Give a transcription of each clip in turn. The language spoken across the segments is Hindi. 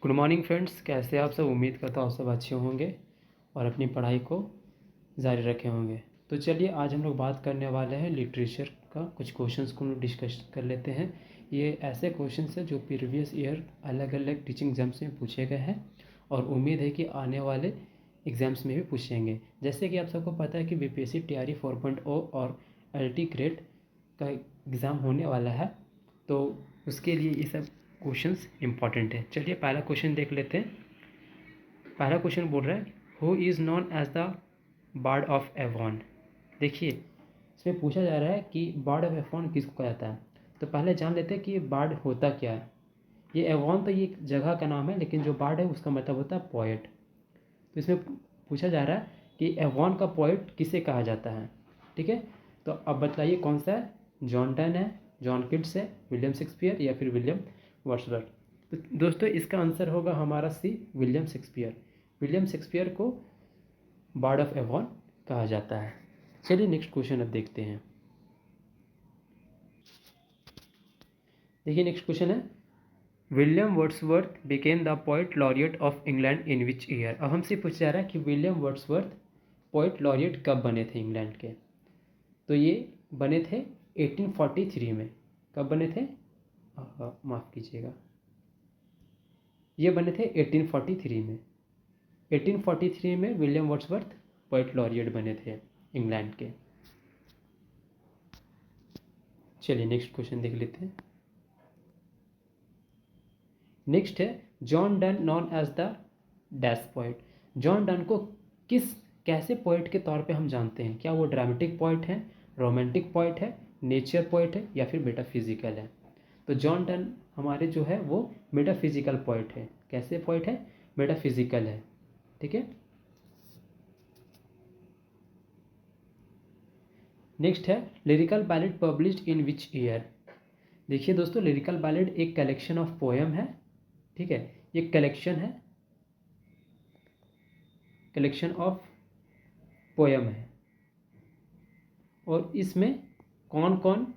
गुड मॉर्निंग फ्रेंड्स, कैसे आप सब। उम्मीद करता हूँ आप सब अच्छे होंगे और अपनी पढ़ाई को जारी रखे होंगे। तो चलिए आज हम लोग बात करने वाले हैं लिटरेचर का। कुछ क्वेश्चंस को हम डिस्कस कर लेते हैं। ये ऐसे क्वेश्चंस हैं जो प्रीवियस ईयर अलग अलग टीचिंग एग्जाम्स में पूछे गए हैं और उम्मीद है कि आने वाले एग्ज़ाम्स में भी पूछेंगे। जैसे कि आप सबको पता है कि बीपीएससी टीआरई 4.0 और एलटी ग्रेड का एग्ज़ाम होने वाला है, तो उसके लिए ये सब क्वेश्चंस इंपॉर्टेंट है। चलिए पहला क्वेश्चन देख लेते हैं। पहला क्वेश्चन बोल रहा है who is known as the bard of Avon. देखिए इसमें पूछा जा रहा है कि बार्ड ऑफ एवॉन किसको कहा जाता है। तो पहले जान लेते हैं कि ये बार्ड होता क्या है। ये एवॉन तो ये एक जगह का नाम है, लेकिन जो बार्ड है उसका मतलब होता है पोएट। तो इसमें पूछा जा रहा है कि एवॉन का पोएट किसे कहा जाता है। ठीक है, तो अब बताइए कौन सा है। जॉन डन है, जॉन किट्स है, विलियम शेक्सपियर या फिर विलियम वर्ड्सवर्थ। तो दोस्तों इसका आंसर होगा हमारा सी, विलियम शेक्सपियर। विलियम शेक्सपियर को बार्ड ऑफ एवॉन कहा जाता है। चलिए नेक्स्ट क्वेश्चन अब देखते हैं। देखिए नेक्स्ट क्वेश्चन है William Wordsworth became the poet laureate of England in which year. अब हमसे पूछा जा रहा है कि विलियम वर्ड्सवर्थ पोएट लॉरिएट कब बने थे इंग्लैंड के। तो ये बने थे 1843 में। कब बने थे, माफ़ कीजिएगा, ये बने थे 1843 में। 1843 में विलियम वर्ड्सवर्थ पोएट लॉरिएट बने थे इंग्लैंड के। चलिए नेक्स्ट क्वेश्चन देख लेते हैं। नेक्स्ट है John Donne known as the dash poet. John Donne को किस कैसे पोएट के तौर पे हम जानते हैं। क्या वो ड्रामेटिक पोएट है, रोमांटिक पोएट है, नेचर पोएट है या फिर मेटाफिजिकल है। तो जॉन डन हमारे जो है वो मेटाफिजिकल पोएट है। कैसे पोएट है, मेटाफिजिकल है। ठीक है, नेक्स्ट है lyrical ballad published in which year. देखिए दोस्तों, लिरिकल बैलेड एक कलेक्शन ऑफ पोएम है। ठीक है, ये कलेक्शन है, कलेक्शन ऑफ पोएम है। और इसमें कौन कौन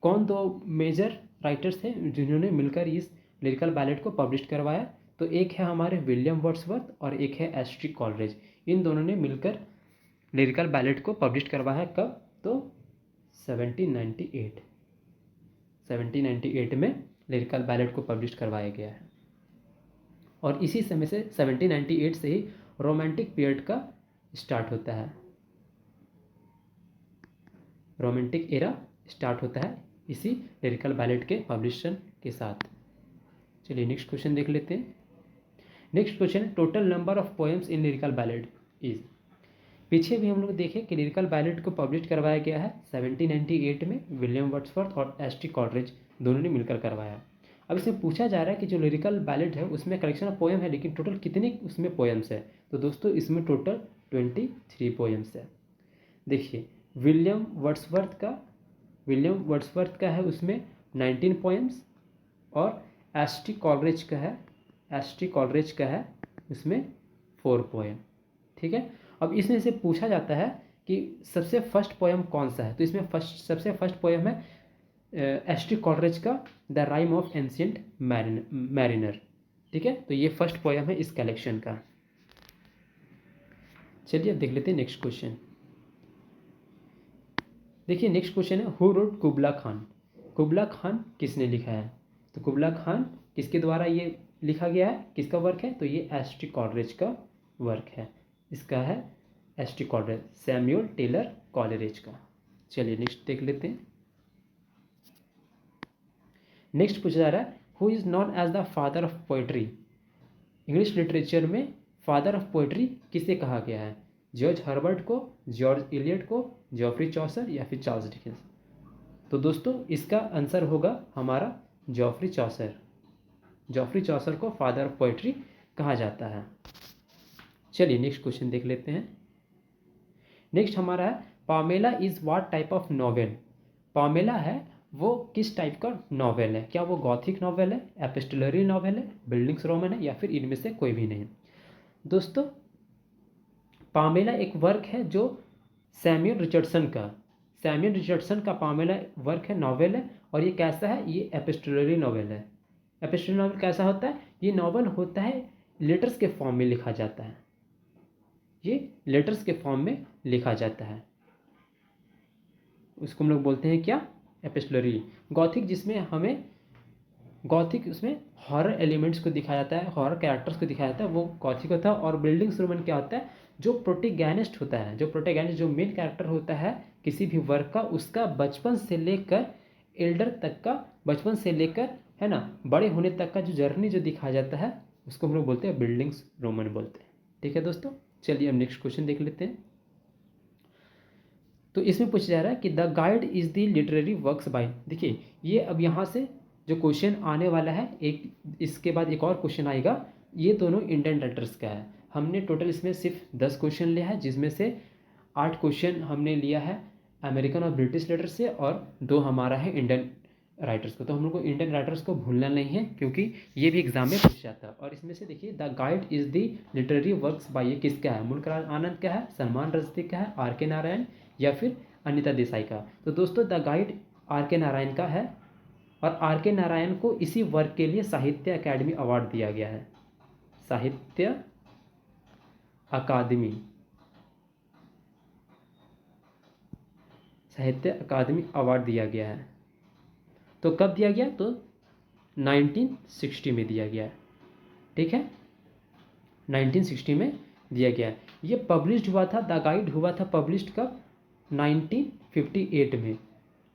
कौन दो मेजर राइटर्स थे जिन्होंने मिलकर इस लिरिकल बैलेड को पब्लिश करवाया। तो एक है हमारे विलियम वर्ड्सवर्थ और एक है एस टी कॉलरेज। इन दोनों ने मिलकर लिरिकल बैलेड को पब्लिश करवाया। कब, तो 1798 में लिरिकल बैलेड को पब्लिश करवाया गया है। और इसी समय से 1798 से ही रोमांटिक पीरियड का स्टार्ट होता है। रोमांटिक एरा स्टार्ट होता है इसी लिरिकल बैलेड के पब्लिशन के साथ। चलिए नेक्स्ट क्वेश्चन देख लेते हैं। Next question, total number of poems in lyrical ballad is. पीछे भी हम लोग देखें कि लिरिकल बैलेड को पब्लिश करवाया गया है 1798 में। विलियम वर्ड्सवर्थ और एस टी कॉलरेज दोनों ने मिलकर करवाया। अब इसमें पूछा जा रहा है कि जो लिरिकल बैलेड है उसमें कलेक्शन ऑफ पोएम है, लेकिन टोटल कितने उसमें पोएम्स है। तो दोस्तों इसमें टोटल 23 पोएम्स है। देखिए विलियम वर्ड्सवर्थ का है उसमें 19 पोएम्स और एस टी कॉलरेज का है उसमें 4 पोएम। ठीक है, अब इसमें से पूछा जाता है कि सबसे फर्स्ट पोएम कौन सा है। तो इसमें सबसे फर्स्ट पोएम है एस टी कॉलरेज का the rhyme of ancient mariner. ठीक है, तो ये फर्स्ट पोएम है इस कलेक्शन का। चलिए अब देख लेते हैं नेक्स्ट क्वेश्चन। देखिए नेक्स्ट क्वेश्चन है हु रोट कुबला खान। कुबला खान किसने लिखा है। तो कुबला खान किसके द्वारा ये लिखा गया है, किसका वर्क है। तो ये एस टी कॉलरेज का वर्क है। इसका है S T Coleridge, Samuel Taylor Coleridge का। चलिए नेक्स्ट देख लेते हैं। नेक्स्ट पूछा जा रहा है who is known as the father of poetry. English literature में फादर ऑफ पोएट्री किसे कहा गया है। जॉर्ज हर्बर्ट को, जॉर्ज इलियट को, जॉफ्री चौसर या फिर चार्ल्स डिकेंस। तो दोस्तों इसका आंसर होगा हमारा जॉफ्री चौसर। जॉफ्री चौसर को फादर ऑफ पोएट्री कहा जाता है। चलिए नेक्स्ट क्वेश्चन देख लेते हैं। नेक्स्ट हमारा है Pamela is what type of novel. Pamela है वो किस टाइप का नॉवेल है। क्या वो गॉथिक नॉवेल है, एपिस्टोलरी नॉवेल है, बिल्डिंग्स रोमन है या फिर इनमें से कोई भी नहीं। दोस्तों पामेला एक वर्क है जो सैमुअल रिचर्डसन का पामेला वर्क है, नॉवेल है। और ये कैसा है, ये एपिस्टोलरी नॉवेल है। एपिस्टोलरी नॉवल कैसा होता है? ये नॉवल होता है लेटर्स के फॉर्म में लिखा जाता है, ये लेटर्स के फॉर्म में लिखा जाता है, उसको हम लोग बोलते हैं क्या? एपिस्टोलरी। गॉथिक जिसमें हमें गॉथिक उसमें हॉरर एलिमेंट्स को दिखाया जाता है, हॉरर कैरेक्टर्स को दिखाया जाता है, वो गॉथिक होता है। और बिल्डिंग्स रोमन क्या होता है? जो प्रोटेगैनिस्ट होता है, जो प्रोटेगैनिस्ट जो मेन कैरेक्टर होता है किसी भी वर्क का, उसका बचपन से लेकर एल्डर तक का, बचपन से लेकर है ना बड़े होने तक का जो जर्नी जो दिखाया जाता है उसको हम लोग बोलते हैं बिल्डिंग्स रोमन बोलते हैं। ठीक है दोस्तों, चलिए अब नेक्स्ट क्वेश्चन देख लेते हैं। तो इसमें पूछा जा रहा है कि the guide is the literary works by. देखिए ये अब यहाँ से जो क्वेश्चन आने वाला है, एक इसके बाद एक और क्वेश्चन आएगा, ये दोनों इंडियन राइटर्स का है। हमने टोटल इसमें सिर्फ 10 क्वेश्चन लिया है, जिसमें से 8 क्वेश्चन हमने लिया है अमेरिकन और ब्रिटिश राइटर से, और 2 हमारा है इंडियन राइटर्स को। तो हम लोग को इंडियन राइटर्स को भूलना नहीं है, क्योंकि ये भी एग्जाम में पूछा जाता है। और इसमें से देखिए the guide is the literary works by, ये किसका है? मुल्कराज आनंद का है, सलमान रश्दी का है, आर के नारायण या फिर अनिता देसाई का? तो दोस्तों द गाइड आर के नारायण का है, और आर के नारायण को इसी वर्क के लिए साहित्य अकादमी अवार्ड दिया गया है, साहित्य अकादमी, साहित्य अकादमी अवार्ड दिया गया है। तो कब दिया गया? तो 1960 में दिया गया है। ठीक है, 1960 में दिया गया है। ये पब्लिश्ड हुआ था, द गाइड हुआ था पब्लिश्ड कब? 1958 में,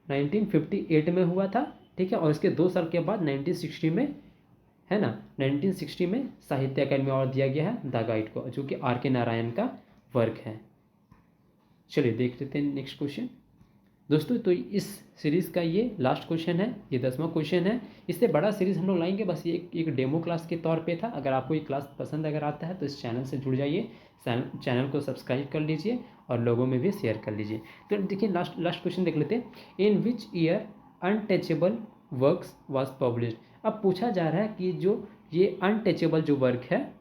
1958 में हुआ था। ठीक है, और इसके 2 साल के बाद 1960 में, है ना, 1960 में साहित्य अकादमी अवार्ड दिया गया है द गाइड को, जो कि आर के नारायण का वर्क है। चलिए देख लेते हैं नेक्स्ट क्वेश्चन दोस्तों। तो इस सीरीज़ का ये लास्ट क्वेश्चन है, ये 10वां क्वेश्चन है। इससे बड़ा सीरीज़ हम लोग लाएंगे, बस ये एक डेमो क्लास के तौर पे था। अगर आपको ये क्लास पसंद अगर आता है तो इस चैनल से जुड़ जाइए, चैनल को सब्सक्राइब कर लीजिए और लोगों में भी शेयर कर लीजिए। तो देखिए लास्ट क्वेश्चन देख लेते हैं। In which year Untouchable works was published. अब पूछा जा रहा है कि जो ये अनटचेबल जो वर्क है,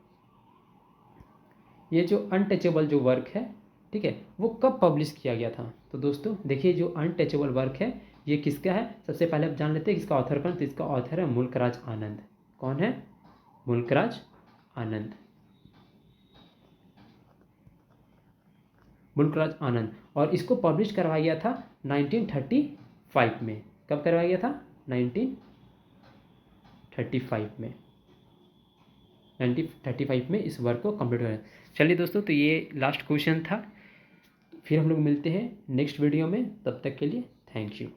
ये जो अनटचेबल जो वर्क है, ठीक है, वो कब पब्लिश किया गया था? तो दोस्तों देखिए जो अनटचेबल वर्क है ये किसका है? सबसे पहले आप जान लेते हैं इसका ऑथर कौन। तो इसका ऑथर है मुल्कराज आनंद। कौन है? मुल्कराज आनंद, मुल्कराज आनंद। और इसको पब्लिश करवाया गया था 1935 में। कब करवाया गया था? 1935 में, 1935 में इस वर्क को कंप्लीट हो गया। चलिए दोस्तों, तो ये लास्ट क्वेश्चन था। फिर हम लोग मिलते हैं नेक्स्ट वीडियो में, तब तक के लिए थैंक यू।